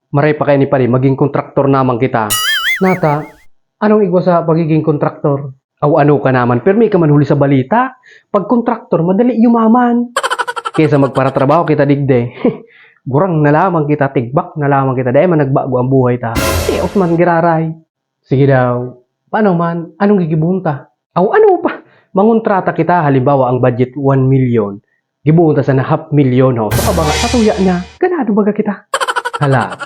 Maray pa kayo ni pare, maging kontraktor naman kita. Nata, anong igwa sa pagiging kontraktor? Aw ano ka naman, permi ka man huli sa balita. Pag kontraktor, madali yumaman. Kaysa magparatrabaho kita digde. Burang na lamang kita, tigbak na lamang kita. Dahil man nagbago ang buhay ta. Osman giraray. Sige daw. Paano man? Anong gigibunta? Aw ano pa? Mangontrata kita, halimbawa ang budget 1 million. Gibunta sa na 500,000 ho. So kabanga, katuya na. Ganado baga kita? Hala.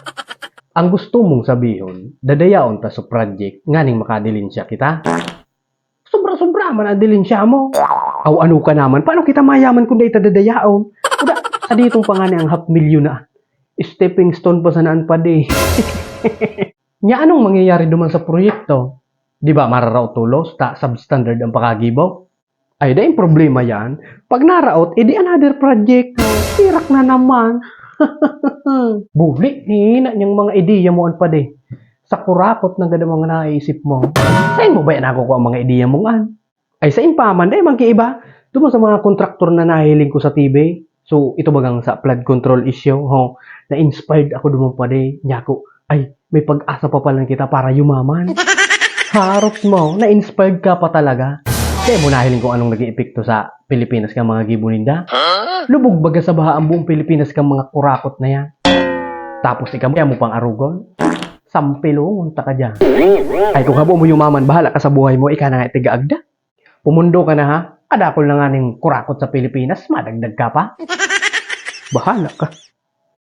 Ang gusto mong sabihin, dadayaon ta sa project, nganing makadilin siya kita. Sobra-sobra man ang dilin siya mo. Aw ano ka naman, paano kita mayaman kung dahil tadadayaon? Uda, sa ditong pangani ang 500,000 na. Stepping stone pa sa naan pa di. Nya anong mangyayari duman sa proyekto? Di ba mararaot tulos, ta substandard ang pakagibaw? Ay, dahil problema yan. Pag naraot, edi another project. Tirak na naman. Buli, hina niyang mga ideya mo pa di. Sa kurakot na ganda mga naisip mo. Saan mo ba yan ako ko ang mga ideya mong an? Ay sa impaman, dahil magkiiba. Doon sa mga kontraktor na nahiling ko sa TV. So, ito bagang sa flood control issue. Ho, na-inspired ako doon pa di. Nyako, ay, may pag-asa pa pala kita para yumaman. Harap mo, na-inspired ka pa talaga. Kaya mo nahiling kung anong naging epekto sa Pilipinas kang mga gibuninda. Lubog baga sa baha ang buong Pilipinas kang mga kurakot na yan. Tapos ikaw mo pang arugon. Sampilong, unta ka dyan. Ay kung habo mo yumaman, bahala ka sa buhay mo, ika na nga tigaagda. Pumundo ka na ha, adakol na nga ng kurakot sa Pilipinas, madagdag ka pa. Bahala ka.